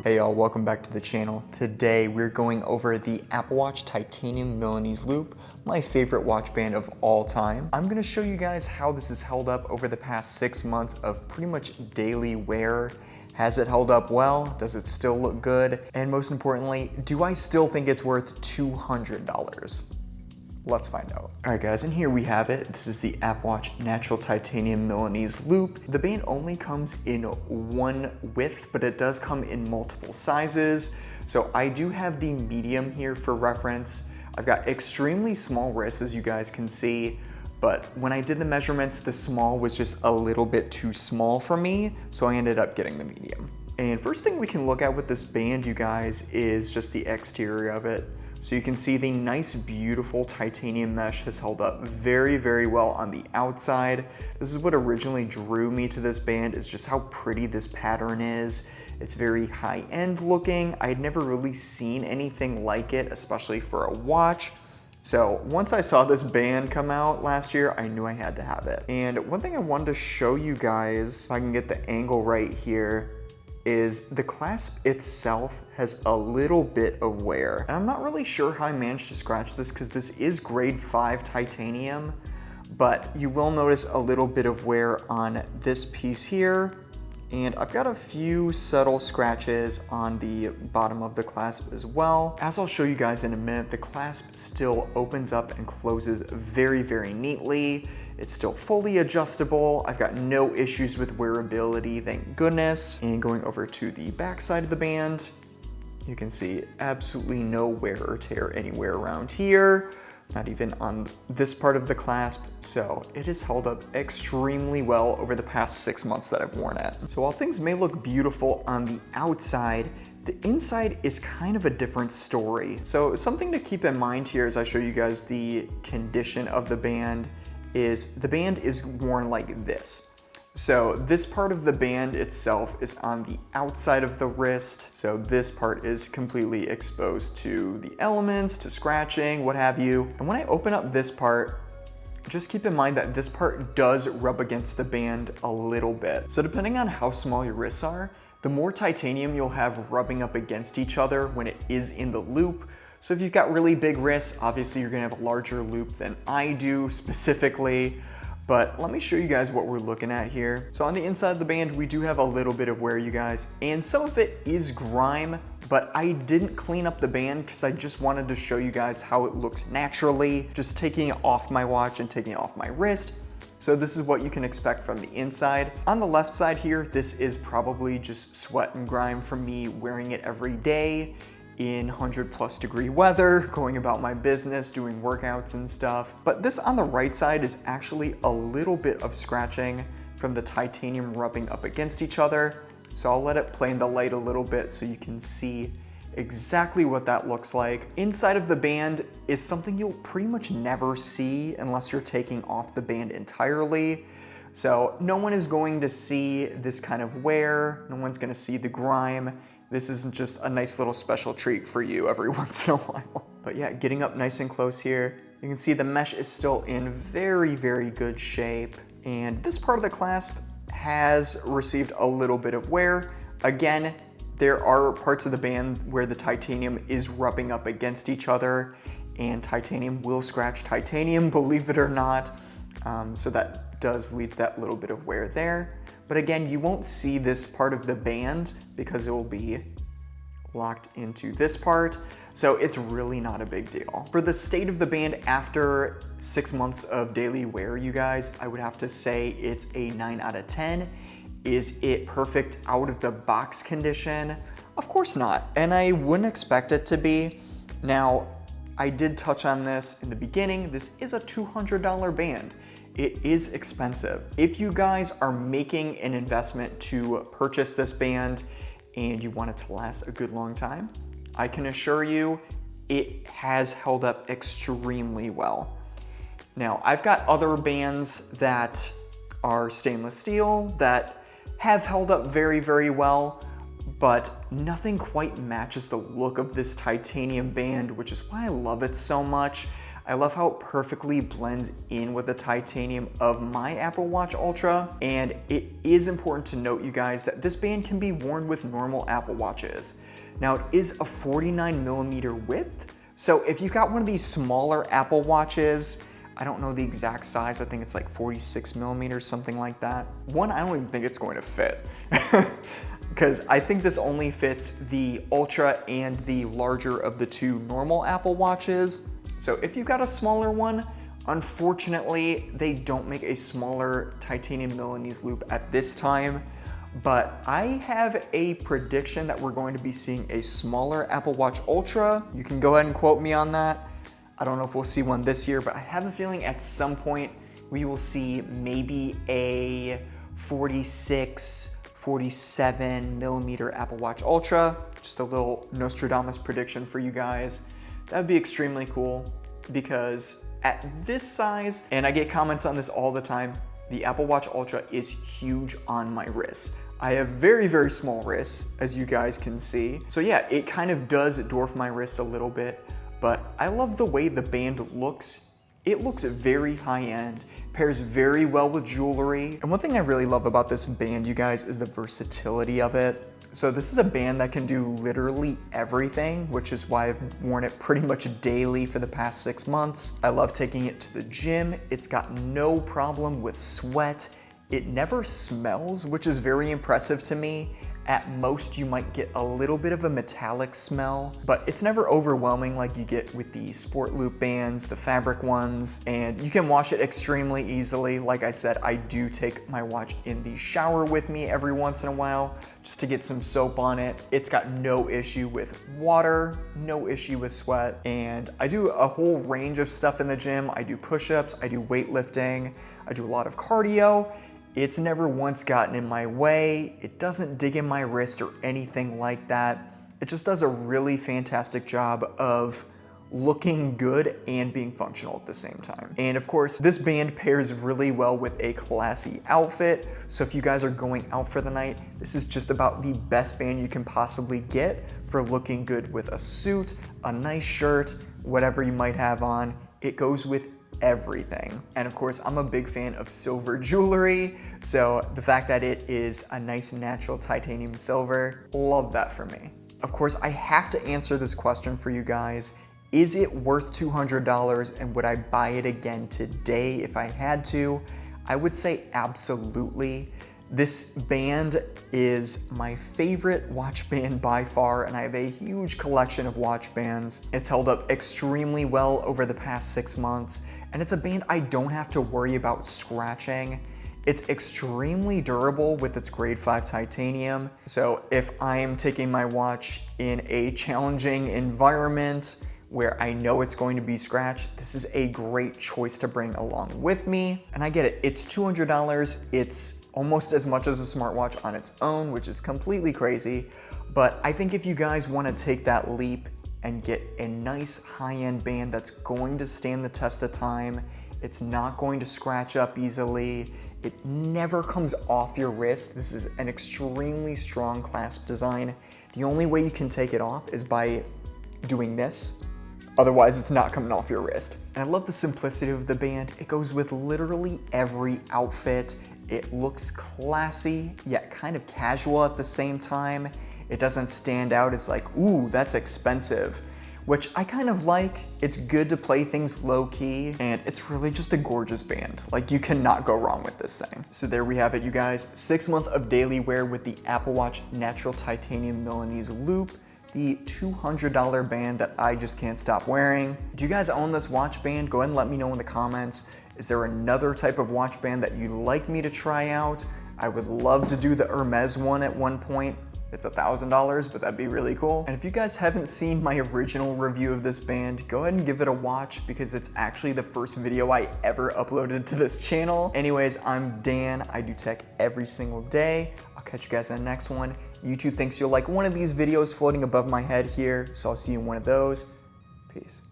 Hey y'all, welcome back to the channel. Today we're going over the Apple Watch Titanium Milanese Loop, my favorite watch band of all time. I'm gonna show you guys how this has held up over the past 6 months of pretty much daily wear. Has it held up well? Does it still look good? And most importantly, do I still think it's worth $200? Let's find out. All right guys, and here we have it. This is the Apple Watch Natural Titanium Milanese Loop. The band only comes in one width, but it does come in multiple sizes. So I do have the medium here for reference. I've got extremely small wrists, as you guys can see, but when I did the measurements, the small was just a little bit too small for me, so I ended up getting the medium. And first thing we can look at with this band, you guys, is just the exterior of it. So you can see the nice, beautiful titanium mesh has held up very, very well on the outside. This is what originally drew me to this band, is just how pretty this pattern is. It's very high-end looking. I had never really seen anything like it, especially for a watch. So once I saw this band come out last year, I knew I had to have it. And one thing I wanted to show you guys, if I can get the angle right here, is the clasp itself has a little bit of wear. And I'm not really sure how I managed to scratch this because this is grade 5 titanium, but you will notice a little bit of wear on this piece here. And I've got a few subtle scratches on the bottom of the clasp as well. As I'll show you guys in a minute, the clasp still opens up and closes very, very neatly. It's still fully adjustable. I've got no issues with wearability, thank goodness. And going over to the back side of the band, you can see absolutely no wear or tear anywhere around here, not even on this part of the clasp. So it has held up extremely well over the past 6 months that I've worn it. So while things may look beautiful on the outside, the inside is kind of a different story. So something to keep in mind here as I show you guys the condition of the band is the band is worn like this. So this part of the band itself is on the outside of the wrist. So this part is completely exposed to the elements, to scratching, what have you. And when I open up this part, just keep in mind that this part does rub against the band a little bit. So depending on how small your wrists are, the more titanium you'll have rubbing up against each other when it is in the loop. So if you've got really big wrists, obviously you're gonna have a larger loop than I do specifically. But let me show you guys what we're looking at here. So on the inside of the band, we do have a little bit of wear, you guys, and some of it is grime, but I didn't clean up the band because I just wanted to show you guys how it looks naturally, just taking it off my watch and taking it off my wrist. So this is what you can expect from the inside. On the left side here, this is probably just sweat and grime from me wearing it every day in 100+ degree weather, going about my business, doing workouts and stuff. But this on the right side is actually a little bit of scratching from the titanium rubbing up against each other. So I'll let it play in the light a little bit so you can see exactly what that looks like. Inside of the band is something you'll pretty much never see unless you're taking off the band entirely. So no one is going to see this kind of wear, no one's gonna see the grime. This isn't just a nice little special treat for you every once in a while. But yeah, getting up nice and close here, you can see the mesh is still in very, very good shape. And this part of the clasp has received a little bit of wear. Again, there are parts of the band where the titanium is rubbing up against each other, and titanium will scratch titanium, believe it or not. So that does lead to that little bit of wear there. But again, you won't see this part of the band because it will be locked into this part. So it's really not a big deal. For the state of the band after 6 months of daily wear, you guys, I would have to say it's a 9 out of 10. Is it perfect out of the box condition? Of course not. And I wouldn't expect it to be. Now, I did touch on this in the beginning. This is a $200 band. It is expensive. If you guys are making an investment to purchase this band and you want it to last a good long time, I can assure you it has held up extremely well. Now, I've got other bands that are stainless steel that have held up very, very well, but nothing quite matches the look of this titanium band, which is why I love it so much. I love how it perfectly blends in with the titanium of my Apple Watch Ultra. And it is important to note, you guys, that this band can be worn with normal Apple Watches. Now, it is a 49mm width. So if you got one of these smaller Apple Watches, I don't know the exact size, I think it's like 46mm, something like that. One, I don't even think it's going to fit. Because I think this only fits the Ultra and the larger of the two normal Apple Watches. So if you've got a smaller one, unfortunately, they don't make a smaller titanium Milanese loop at this time. But I have a prediction that we're going to be seeing a smaller Apple Watch Ultra. You can go ahead and quote me on that. I don't know if we'll see one this year, but I have a feeling at some point we will see maybe a 47mm Apple Watch Ultra. Just a little Nostradamus prediction for you guys. That would be extremely cool because at this size, and I get comments on this all the time, the Apple Watch Ultra is huge on my wrist. I have very, very small wrists, as you guys can see. So yeah, it kind of does dwarf my wrist a little bit, but I love the way the band looks. It looks very high-end, pairs very well with jewelry. And one thing I really love about this band, you guys, is the versatility of it. So this is a band that can do literally everything, which is why I've worn it pretty much daily for the past 6 months. I love taking it to the gym. It's got no problem with sweat. It never smells, which is very impressive to me. At most, you might get a little bit of a metallic smell, but it's never overwhelming like you get with the Sport Loop bands, the fabric ones, and you can wash it extremely easily. Like I said, I do take my watch in the shower with me every once in a while just to get some soap on it. It's got no issue with water, no issue with sweat, and I do a whole range of stuff in the gym. I do push-ups, I do weightlifting, I do a lot of cardio. It's never once gotten in my way. It doesn't dig in my wrist or anything like that. It just does a really fantastic job of looking good and being functional at the same time. And of course, this band pairs really well with a classy outfit. So if you guys are going out for the night, this is just about the best band you can possibly get for looking good with a suit, a nice shirt, whatever you might have on. It goes with everything. And of course, I'm a big fan of silver jewelry, so the fact that it is a nice natural titanium silver, love that for me. Of course, I have to answer this question for you guys. Is it worth $200 and would I buy it again today if I had to? I would say absolutely. This band is my favorite watch band by far, and I have a huge collection of watch bands. It's held up extremely well over the past 6 months, and it's a band I don't have to worry about scratching. It's extremely durable with its grade 5 titanium. So if I am taking my watch in a challenging environment where I know it's going to be scratched, this is a great choice to bring along with me. And I get it, it's $200. It's almost as much as a smartwatch on its own, which is completely crazy. But I think if you guys want to take that leap and get a nice high-end band that's going to stand the test of time, it's not going to scratch up easily, it never comes off your wrist. This is an extremely strong clasp design. The only way you can take it off is by doing this. Otherwise, it's not coming off your wrist. And I love the simplicity of the band. It goes with literally every outfit. It looks classy, yet kind of casual at the same time. It doesn't stand out as like, ooh, that's expensive, which I kind of like. It's good to play things low key, and it's really just a gorgeous band. Like, you cannot go wrong with this thing. So there we have it, you guys. 6 months of daily wear with the Apple Watch Natural Titanium Milanese Loop, the $200 band that I just can't stop wearing. Do you guys own this watch band? Go ahead and let me know in the comments. Is there another type of watch band that you'd like me to try out? I would love to do the Hermes one at one point. It's $1,000, but that'd be really cool. And if you guys haven't seen my original review of this band, go ahead and give it a watch because it's actually the first video I ever uploaded to this channel. Anyways, I'm Dan. I do tech every single day. I'll catch you guys in the next one. YouTube thinks you'll like one of these videos floating above my head here, so I'll see you in one of those. Peace.